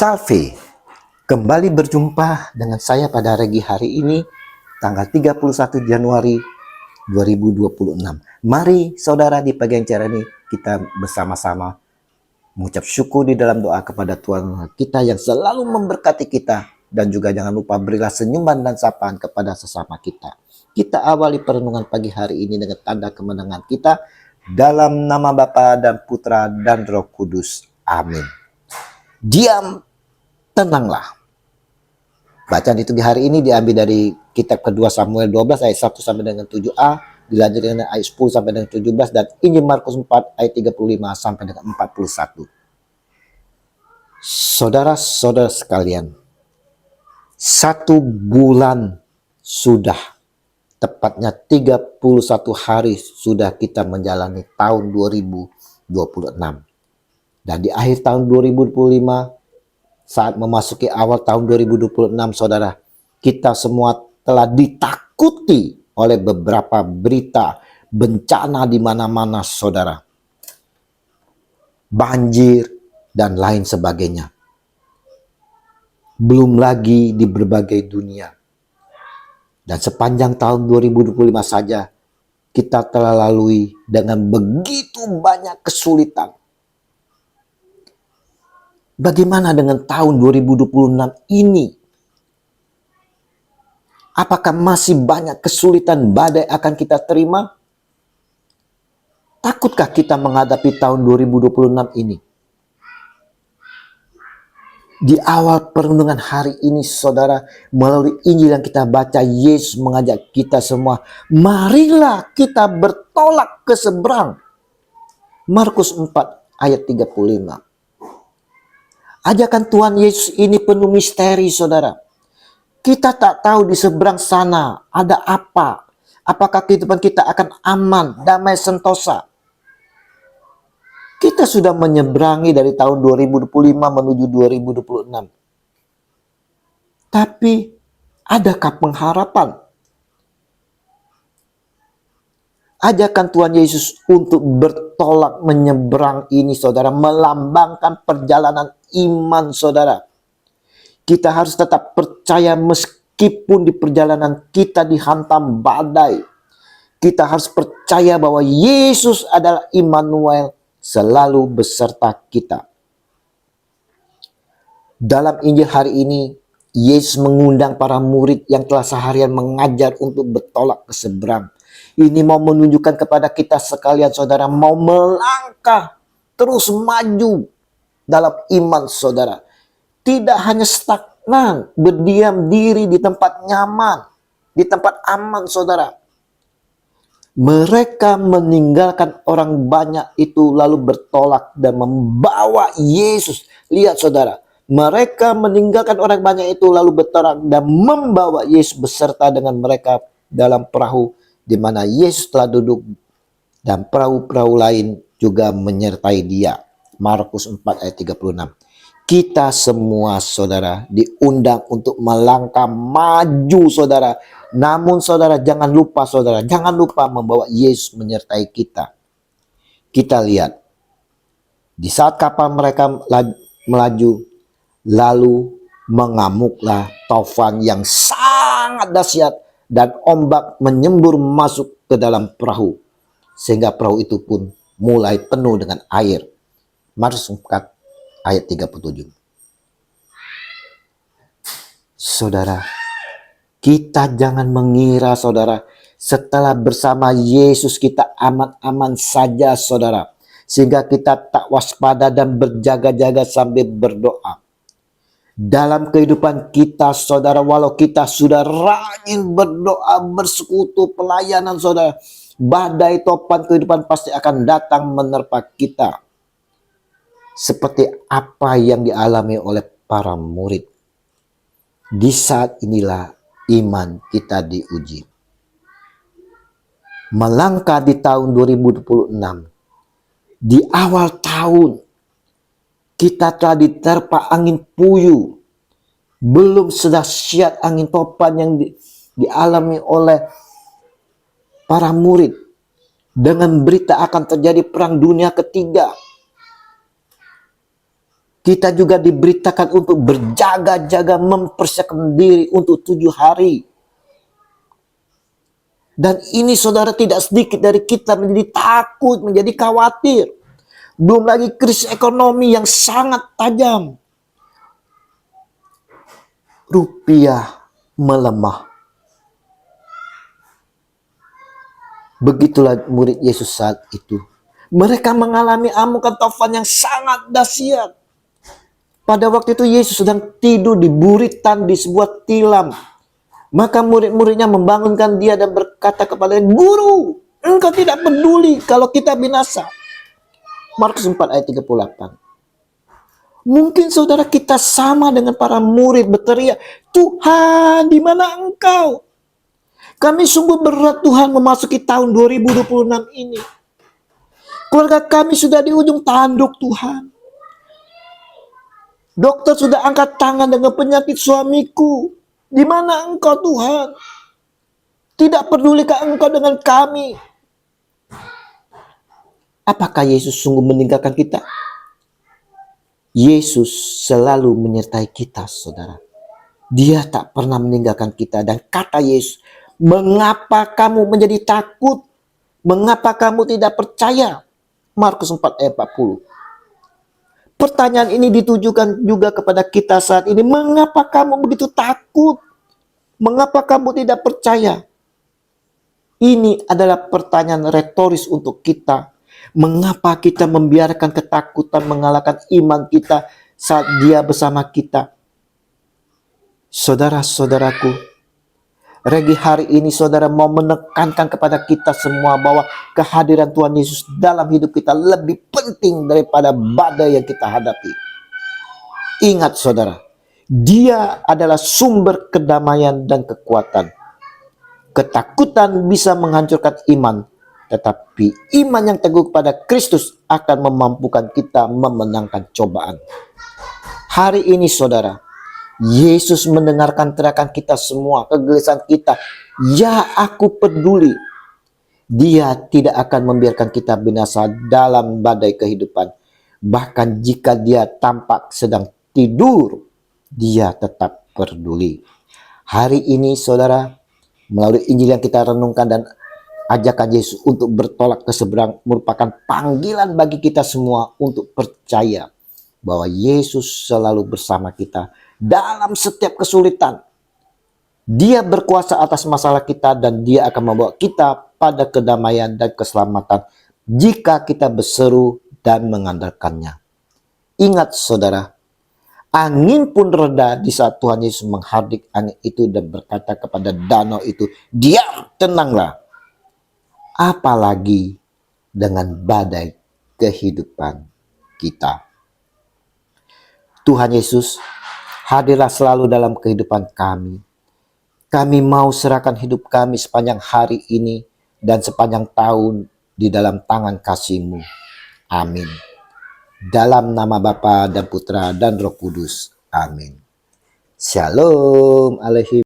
Salve, kembali berjumpa dengan saya pada Regi hari ini, tanggal 31 Januari 2026. Mari saudara, di pagi yang cerah ini kita bersama-sama mengucap syukur di dalam doa kepada Tuhan kita yang selalu memberkati kita. Dan juga jangan lupa berilah senyuman dan sapaan kepada sesama kita. Kita awali perenungan pagi hari ini dengan tanda kemenangan kita dalam nama Bapa dan Putra dan Roh Kudus. Amin. Diam, tenanglah. Bacaan itu di hari ini diambil dari kitab kedua Samuel 12 ayat 1 sampai dengan 7a, dilanjutkan dengan ayat 10 sampai dengan 17, dan Injil Markus 4 ayat 35 sampai dengan 41. Saudara-saudara sekalian, 1 bulan sudah, tepatnya 31 hari sudah kita menjalani tahun 2026. Dan di akhir tahun 2025, saat memasuki awal tahun 2026, saudara, kita semua telah ditakuti oleh beberapa berita bencana di mana-mana, saudara. Banjir dan lain sebagainya. Belum lagi di berbagai dunia. Dan sepanjang tahun 2025 saja, kita telah lalui dengan begitu banyak kesulitan. Bagaimana dengan tahun 2026 ini? Apakah masih banyak kesulitan badai akan kita terima? Takutkah kita menghadapi tahun 2026 ini? Di awal perenungan hari ini, saudara, melalui Injil yang kita baca, Yesus mengajak kita semua, marilah kita bertolak ke seberang. Markus 4 ayat 35. Ajakan Tuhan Yesus ini penuh misteri, saudara. Kita tak tahu di seberang sana ada apa. Apakah kehidupan kita akan aman, damai, sentosa. Kita sudah menyeberangi dari tahun 2025 menuju 2026. Tapi adakah pengharapan? Ajakan Tuhan Yesus untuk bertolak menyeberang ini, saudara, melambangkan perjalanan iman, saudara. Kita harus tetap percaya meskipun di perjalanan kita dihantam badai. Kita harus percaya bahwa Yesus adalah Immanuel, selalu beserta kita. Dalam Injil hari ini, Yesus mengundang para murid yang telah seharian mengajar untuk bertolak ke seberang. Ini mau menunjukkan kepada kita sekalian, saudara, mau melangkah terus maju dalam iman, saudara. Tidak hanya stagnan, berdiam diri di tempat nyaman, di tempat aman, saudara. Mereka meninggalkan orang banyak itu lalu bertolak dan membawa Yesus. Lihat, saudara, mereka meninggalkan orang banyak itu lalu bertolak dan membawa Yesus beserta dengan mereka dalam perahu di mana Yesus telah duduk, dan perahu-perahu lain juga menyertai dia. Markus 4 ayat 36. Kita semua, saudara, diundang untuk melangkah maju, saudara. Namun saudara, jangan lupa, saudara, jangan lupa membawa Yesus menyertai kita. Kita lihat, di saat kapal mereka melaju, lalu mengamuklah taufan yang sangat dahsyat, dan ombak menyembur masuk ke dalam perahu, sehingga perahu itu pun mulai penuh dengan air. Markus 4 ayat 37. Saudara, kita jangan mengira, saudara, setelah bersama Yesus kita aman-aman saja, saudara, sehingga kita tak waspada dan berjaga-jaga sambil berdoa. Dalam kehidupan kita, saudara, walau kita sudah rajin berdoa, bersekutu, pelayanan, saudara, badai topan kehidupan pasti akan datang menerpa kita. Seperti apa yang dialami oleh para murid. Di saat inilah iman kita diuji. Melangkah di tahun 2026, di awal tahun, kita telah diterpa angin puyuh. Belum sedahsyat angin topan yang dialami oleh para murid. Dengan berita akan terjadi perang dunia ketiga. Kita juga diberitakan untuk berjaga-jaga mempersiapkan diri untuk 7 hari. Dan ini saudara tidak sedikit dari kita menjadi takut, menjadi khawatir. Belum lagi krisis ekonomi yang sangat tajam. Rupiah melemah. Begitulah murid Yesus saat itu. Mereka mengalami amukan taufan yang sangat dahsyat. Pada waktu itu Yesus sedang tidur di buritan di sebuah tilam. Maka murid-muridnya membangunkan dia dan berkata kepadanya, "Guru, engkau tidak peduli kalau kita binasa." Markus 4 ayat 38. Mungkin saudara kita sama dengan para murid berteriak, "Tuhan, di mana engkau? Kami sungguh berat Tuhan memasuki tahun 2026 ini. Keluarga kami sudah di ujung tanduk Tuhan. Dokter sudah angkat tangan dengan penyakit suamiku. Di mana engkau Tuhan? Tidak pedulikah engkau dengan kami?" Apakah Yesus sungguh meninggalkan kita? Yesus selalu menyertai kita, saudara. Dia tak pernah meninggalkan kita. Dan kata Yesus, "Mengapa kamu menjadi takut? Mengapa kamu tidak percaya?" Markus 4 ayat 40. Pertanyaan ini ditujukan juga kepada kita saat ini. Mengapa kamu begitu takut? Mengapa kamu tidak percaya? Ini adalah pertanyaan retoris untuk kita. Mengapa kita membiarkan ketakutan mengalahkan iman kita saat Dia bersama kita? Saudara-saudaraku, Regi hari ini saudara mau menekankan kepada kita semua bahwa kehadiran Tuhan Yesus dalam hidup kita lebih penting daripada badai yang kita hadapi. Ingat saudara, Dia adalah sumber kedamaian dan kekuatan. Ketakutan bisa menghancurkan iman, tetapi iman yang teguh kepada Kristus akan memampukan kita memenangkan cobaan. Hari ini saudara, Yesus mendengarkan teriakan kita semua, kegelisahan kita. Ya, aku peduli. Dia tidak akan membiarkan kita binasa dalam badai kehidupan. Bahkan jika dia tampak sedang tidur, Dia tetap peduli. Hari ini saudara, melalui Injil yang kita renungkan dan ajakan Yesus untuk bertolak ke seberang merupakan panggilan bagi kita semua untuk percaya bahwa Yesus selalu bersama kita dalam setiap kesulitan. Dia berkuasa atas masalah kita dan Dia akan membawa kita pada kedamaian dan keselamatan jika kita berseru dan mengandalkannya. Ingat saudara, angin pun reda di saat Tuhan Yesus menghardik angin itu dan berkata kepada danau itu, "Diam, tenanglah." Apalagi dengan badai kehidupan kita. Tuhan Yesus, hadirlah selalu dalam kehidupan kami. Kami mau serahkan hidup kami sepanjang hari ini dan sepanjang tahun di dalam tangan kasih-Mu. Amin. Dalam nama Bapa dan Putra dan Roh Kudus. Amin. Shalom Alehi.